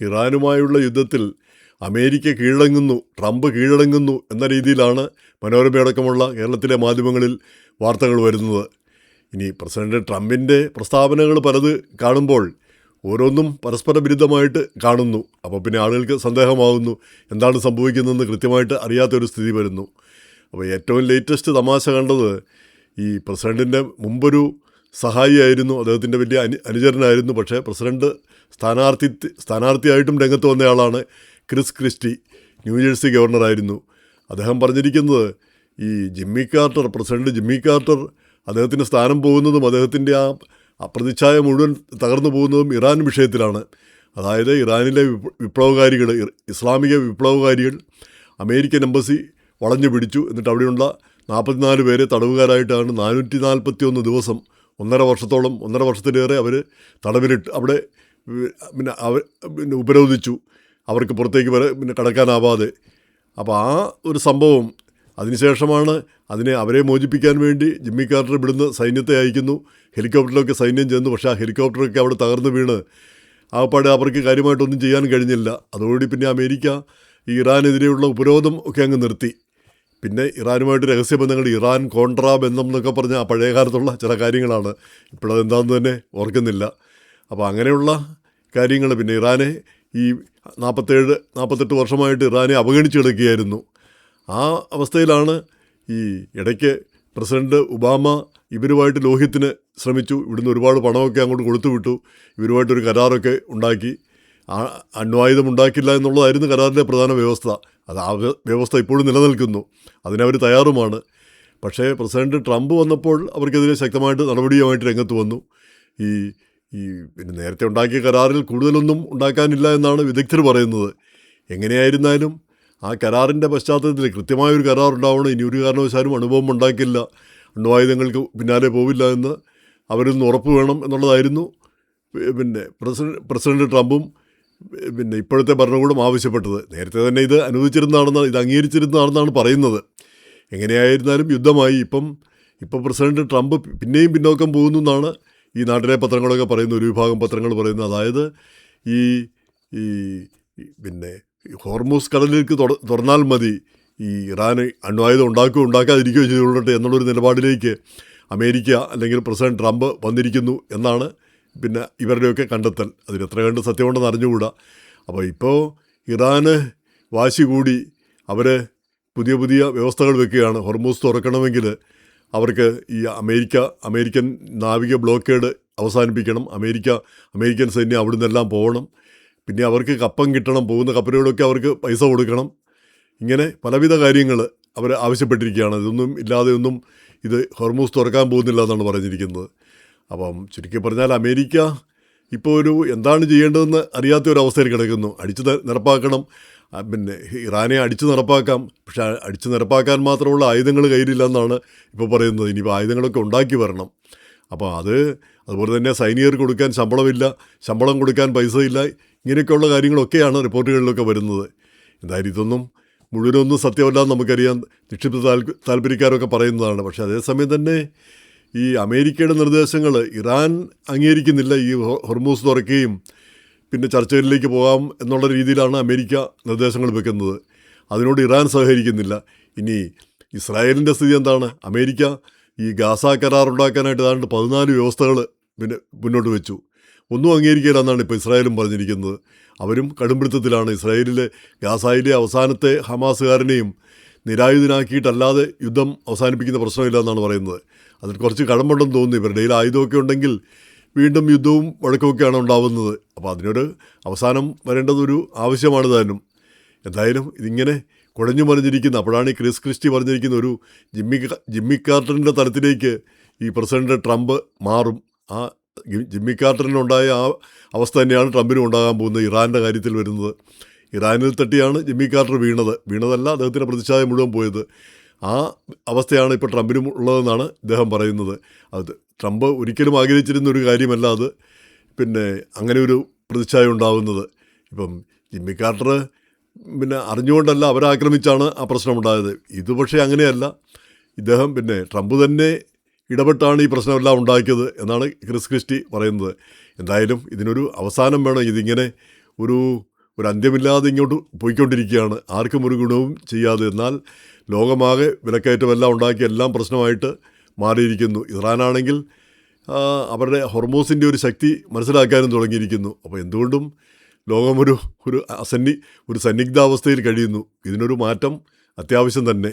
ഇറാനുമായുള്ള യുദ്ധത്തിൽ America കീഴടങ്ങുന്നു, Trump കീഴടങ്ങുന്നു എന്ന രീതിയിലാണ് മനോരമയടക്കമുള്ള കേരളത്തിലെ മാധ്യമങ്ങളിൽ വാർത്തകൾ വരുന്നത്. ഇനി പ്രസിഡന്റ് ട്രംപിൻ്റെ പ്രസ്താവനകൾ പലത് കാണുമ്പോൾ ഓരോന്നും പരസ്പര വിരുദ്ധമായിട്ട് കാണുന്നു. അപ്പോൾ പിന്നെ ആളുകൾക്ക് സന്ദേഹമാകുന്നു, എന്താണ് സംഭവിക്കുന്നതെന്ന് കൃത്യമായിട്ട് അറിയാത്തൊരു സ്ഥിതി വരുന്നു. അപ്പോൾ ഏറ്റവും ലേറ്റസ്റ്റ് തമാശ കണ്ടത്, ഈ പ്രസിഡൻറ്റിൻ്റെ മുമ്പൊരു സഹായിയായിരുന്നു, അദ്ദേഹത്തിൻ്റെ വലിയ അനുചരനായിരുന്നു. പക്ഷേ പ്രസിഡന്റ് സ്ഥാനാർത്ഥിയായിട്ടും രംഗത്ത് വന്നയാളാണ് ക്രിസ് ക്രിസ്റ്റി, ന്യൂജേഴ്സി ഗവർണറായിരുന്നു. അദ്ദേഹം പറഞ്ഞിരിക്കുന്നത്, ഈ പ്രസിഡന്റ് ജിമ്മി കാർട്ടർ അദ്ദേഹത്തിൻ്റെ സ്ഥാനം പോകുന്നതും അദ്ദേഹത്തിൻ്റെ ആ പ്രതിച്ഛായ മുഴുവൻ തകർന്നു പോകുന്നതും ഇറാൻ വിഷയത്തിലാണ്. അതായത് ഇറാനിലെ വിപ്ലവകാരികൾ, ഇസ്ലാമിക വിപ്ലവകാരികൾ അമേരിക്കൻ എംബസി വളഞ്ഞു പിടിച്ചു. എന്നിട്ട് അവിടെയുള്ള 44 പേരെ തടവുകാരായിട്ടാണ് 441 ദിവസം, 1.5 വർഷത്തിലേറെ അവർ തടവിലിട്ട് അവിടെ പിന്നെ ഉപരോധിച്ചു, അവർക്ക് പുറത്തേക്ക് കടക്കാനാവാതെ. അപ്പോൾ ആ ഒരു സംഭവം, അതിനുശേഷമാണ് അവരെ മോചിപ്പിക്കാൻ വേണ്ടി ജിമ്മി കാർട്ടർ ഇവിടുന്ന് സൈന്യത്തെ അയക്കുന്നു. ഹെലികോപ്റ്ററിലൊക്കെ സൈന്യം ചെന്നു. പക്ഷേ ആ ഹെലികോപ്റ്ററൊക്കെ അവിടെ തകർന്നു വീണ് ആകപ്പാടെ അവർക്ക് കാര്യമായിട്ടൊന്നും ചെയ്യാൻ കഴിഞ്ഞില്ല. അതോടുകൂടി പിന്നെ അമേരിക്ക ഈ ഇറാനെതിരെയുള്ള ഉപരോധം ഒക്കെ അങ്ങ് നിർത്തി. പിന്നെ ഇറാനുമായിട്ട് രഹസ്യബന്ധങ്ങൾ, ഇറാൻ കോൺട്രാ ബന്ധം എന്നൊക്കെ പറഞ്ഞ ആ പഴയ കാലത്തുള്ള ചില കാര്യങ്ങളാണ്. ഇപ്പോഴതെന്താണെന്ന് തന്നെ ഓർക്കുന്നില്ല. അപ്പോൾ അങ്ങനെയുള്ള കാര്യങ്ങൾ, പിന്നെ ഇറാനെ ഈ 48 വർഷമായിട്ട് ഇറാനെ അവഗണിച്ച് കിടക്കുകയായിരുന്നു. ആ അവസ്ഥയിലാണ് ഈ ഇടയ്ക്ക് പ്രസിഡന്റ് ഒബാമ ഇവരുമായിട്ട് ലോഹ്യത്തിന് ശ്രമിച്ചു. ഇവിടുന്ന് ഒരുപാട് പണമൊക്കെ അങ്ങോട്ട് കൊടുത്തു വിട്ടു. ഇവരുമായിട്ടൊരു കരാറൊക്കെ ഉണ്ടാക്കി. അണ്വായുധം ഉണ്ടാക്കില്ല എന്നുള്ളതായിരുന്നു കരാറിൻ്റെ പ്രധാന വ്യവസ്ഥ. അത് ആ വ്യവസ്ഥ ഇപ്പോഴും നിലനിൽക്കുന്നു, അതിനവർ തയ്യാറുമാണ്. പക്ഷേ പ്രസിഡന്റ് ട്രംപ് വന്നപ്പോൾ അവർക്കെതിരെ ശക്തമായിട്ട് നടപടിയുമായിട്ട് രംഗത്ത് വന്നു. ഈ പിന്നെ നേരത്തെ ഉണ്ടാക്കിയ കരാറിൽ കൂടുതലൊന്നും ഉണ്ടാക്കാനില്ല എന്നാണ് വിദഗ്ധർ പറയുന്നത്. എങ്ങനെയായിരുന്നാലും ആ കരാറിൻ്റെ പശ്ചാത്തലത്തിൽ കൃത്യമായൊരു കരാർ ഉണ്ടാവണം. ഇനി ഒരു കാരണവശാലും അണുബോംബ് ഉണ്ടാക്കില്ല, അണ്വായുധങ്ങൾക്ക് പിന്നാലെ പോവില്ല എന്ന് അവരിൽ നിന്ന് ഉറപ്പ് വേണം എന്നുള്ളതായിരുന്നു പിന്നെ പ്രസിഡന്റ് ട്രംപും പിന്നെ ഇപ്പോഴത്തെ ഭരണകൂടം ആവശ്യപ്പെട്ടത്. നേരത്തെ തന്നെ ഇത് അംഗീകരിച്ചിരുന്നതാണെന്നാണ് പറയുന്നത്. എങ്ങനെയായിരുന്നാലും യുദ്ധമായി. ഇപ്പം പ്രസിഡന്റ് ട്രംപ് പിന്നെയും പിന്നോക്കം പോകുന്നു എന്നാണ് ഈ നാട്ടിലെ പത്രങ്ങളൊക്കെ പറയുന്നത്, ഒരു വിഭാഗം പത്രങ്ങൾ പറയുന്നത്. അതായത് ഈ പിന്നെ ഹോർമൂസ് കടലിലേക്ക് തുറന്നാൽ മതി, ഈ ഇറാന് അണ്വായുധം ഉണ്ടാക്കാതിരിക്കുകയോ ചെയ്തുകൊള്ളട്ടെ എന്നുള്ളൊരു നിലപാടിലേക്ക് അമേരിക്ക അല്ലെങ്കിൽ പ്രസിഡന്റ് ട്രംപ് വന്നിരിക്കുന്നു എന്നാണ് പിന്നെ ഇവരുടെയൊക്കെ കണ്ടെത്തൽ. അതിലെത്ര കണ്ട് സത്യമുണ്ടെന്ന് അറിഞ്ഞുകൂടാ. അപ്പോൾ ഇപ്പോൾ ഇറാന് വാശി കൂടി അവർ പുതിയ വ്യവസ്ഥകൾ വെക്കുകയാണ്. ഹോർമൂസ് തുറക്കണമെങ്കിൽ അവർക്ക് ഈ അമേരിക്കൻ നാവിക ബ്ലോക്കേഡ് അവസാനിപ്പിക്കണം, അമേരിക്കൻ സൈന്യം അവിടെ നിന്നെല്ലാം പോകണം, പിന്നെ അവർക്ക് കപ്പം കിട്ടണം, പോകുന്ന കപ്പലുകളൊക്കെ അവർക്ക് പൈസ കൊടുക്കണം. ഇങ്ങനെ പലവിധ കാര്യങ്ങൾ അവർ ആവശ്യപ്പെട്ടിരിക്കുകയാണ്. ഇതൊന്നും ഇല്ലാതെ ഒന്നും ഇത് ഹോർമൂസ് തുറക്കാൻ പോകുന്നില്ല എന്നാണ് പറഞ്ഞിരിക്കുന്നത്. അപ്പം ചുരുക്കി പറഞ്ഞാൽ അമേരിക്ക ഇപ്പോൾ എന്താണ് ചെയ്യേണ്ടതെന്ന് അറിയാത്ത ഒരു അവസ്ഥയിൽ കിടക്കുന്നു. അടിച്ചു നിരപ്പാക്കണം, പിന്നെ ഇറാനെ അടിച്ചു നിരപ്പാക്കാം. പക്ഷേ അടിച്ചു നിരപ്പാക്കാൻ മാത്രമുള്ള ആയുധങ്ങൾ കയ്യിലില്ല എന്നാണ് ഇപ്പോൾ പറയുന്നത്. ഇനിയിപ്പോൾ ആയുധങ്ങളൊക്കെ ഉണ്ടാക്കി വരണം. അപ്പോൾ അതുപോലെ തന്നെ സൈനികർക്ക് കൊടുക്കാൻ ശമ്പളം കൊടുക്കാൻ പൈസയില്ല. ഇങ്ങനെയൊക്കെയുള്ള കാര്യങ്ങളൊക്കെയാണ് റിപ്പോർട്ടുകളിലൊക്കെ വരുന്നത്. എന്തായാലും ഇതൊന്നും മുഴുവനൊന്നും സത്യമല്ലാന്ന് നമുക്കറിയാം, നിക്ഷിപ്ത താല്പര്യക്കാരൊക്കെ പറയുന്നതാണ്. പക്ഷേ അതേസമയം തന്നെ ഈ അമേരിക്കയുടെ നിർദ്ദേശങ്ങൾ ഇറാൻ അംഗീകരിക്കുന്നില്ല. ഈ ഹോർമൂസ് തുറക്കുകയും പിന്നെ ചർച്ചകളിലേക്ക് പോകാം എന്നുള്ള രീതിയിലാണ് അമേരിക്ക നിർദ്ദേശങ്ങൾ വെക്കുന്നത്. അതിനോട് ഇറാൻ സഹകരിക്കുന്നില്ല. ഇനി ഇസ്രായേലിൻ്റെ സ്ഥിതി എന്താണ്? അമേരിക്ക ഈ ഗാസ കരാർ ഉണ്ടാക്കാനായിട്ട് ഏതാണ്ട് 14 വ്യവസ്ഥകൾ പിന്നെ മുന്നോട്ട് വെച്ചു. ഒന്നും അംഗീകരിക്കില്ല എന്നാണ് ഇപ്പോൾ ഇസ്രായേലും പറഞ്ഞിരിക്കുന്നത്. അവരും കടുംപിടുത്തത്തിലാണ്. ഗാസയിലെ അവസാനത്തെ ഹമാസുകാരനെയും നിരായുധനാക്കിയിട്ടല്ലാതെ യുദ്ധം അവസാനിപ്പിക്കുന്ന പ്രശ്നമില്ല എന്നാണ് പറയുന്നത്. അതിൽ കുറച്ച് കടമ്പുണ്ടെന്ന് തോന്നുന്നു. ഇവരുടെ കയ്യിൽ ആയുധമൊക്കെ ഉണ്ടെങ്കിൽ വീണ്ടും യുദ്ധവും വഴക്കമൊക്കെയാണ് ഉണ്ടാവുന്നത്. അപ്പോൾ അതിനൊരു അവസാനം വരേണ്ടതൊരു ആവശ്യമാണ് താനും. എന്തായാലും ഇതിങ്ങനെ കുഴഞ്ഞു മറിഞ്ഞിരിക്കുന്ന, അപ്പോഴാണ് ഈ ക്രിസ് ക്രിസ്റ്റി പറഞ്ഞിരിക്കുന്ന ഒരു ജിമ്മി കാർട്ടറിൻ്റെ തലത്തിലേക്ക് ഈ പ്രസിഡന്റ് ട്രംപ് മാറും. ആ ജിമ്മി കാർട്ടറിനുണ്ടായ ആ അവസ്ഥ തന്നെയാണ് ട്രംപിനും ഉണ്ടാകാൻ പോകുന്നത്. ഇറാൻ്റെ കാര്യത്തിൽ വരുന്നത്, ഇറാനിൽ തട്ടിയാണ് ജിമ്മി കാർട്ടർ വീണതല്ല, അദ്ദേഹത്തിൻ്റെ പ്രതിച്ഛായ മുഴുവൻ പോയത്. ആ അവസ്ഥയാണ് ഇപ്പോൾ ട്രംപിനും ഉള്ളതെന്നാണ് ഇദ്ദേഹം പറയുന്നത്. അത് ട്രംപ് ഒരിക്കലും ആഗ്രഹിച്ചിരുന്ന ഒരു കാര്യമല്ല അത്, പിന്നെ അങ്ങനെ ഒരു പ്രതിച്ഛായ ഉണ്ടാകുന്നത്. ഇപ്പം ജിമ്മി കാർട്ടർ പിന്നെ അറിഞ്ഞുകൊണ്ടല്ല, അവരാക്രമിച്ചാണ് ആ പ്രശ്നമുണ്ടായത്. ഇത് പക്ഷേ അങ്ങനെയല്ല, ഇദ്ദേഹം പിന്നെ ട്രംപ് തന്നെ ഇടപെട്ടാണ് ഈ പ്രശ്നമെല്ലാം ഉണ്ടാക്കിയത് എന്നാണ് ക്രിസ് ക്രിസ്റ്റി പറയുന്നത്. എന്തായാലും ഇതിനൊരു അവസാനം വേണം. ഇതിങ്ങനെ ഒരു ഒരു അന്ത്യമില്ലാതെ ഇങ്ങോട്ട് പോയിക്കൊണ്ടിരിക്കുകയാണ്, ആർക്കും ഒരു ഗുണവും ചെയ്യാതെ. എന്നാൽ ലോകമാകെ വിലക്കയറ്റമെല്ലാം ഉണ്ടാക്കി എല്ലാം പ്രശ്നമായിട്ട് മാറിയിരിക്കുന്നു. ഇറാനാണെങ്കിൽ അവരുടെ ഹോർമോസിൻ്റെ ഒരു ശക്തി മനസ്സിലാക്കാനും തുടങ്ങിയിരിക്കുന്നു. അപ്പോൾ എന്തുകൊണ്ടും ലോകം ഒരു സന്നിഗ്ധാവസ്ഥയിൽ കഴിയുന്നു. ഇതിനൊരു മാറ്റം അത്യാവശ്യം തന്നെ.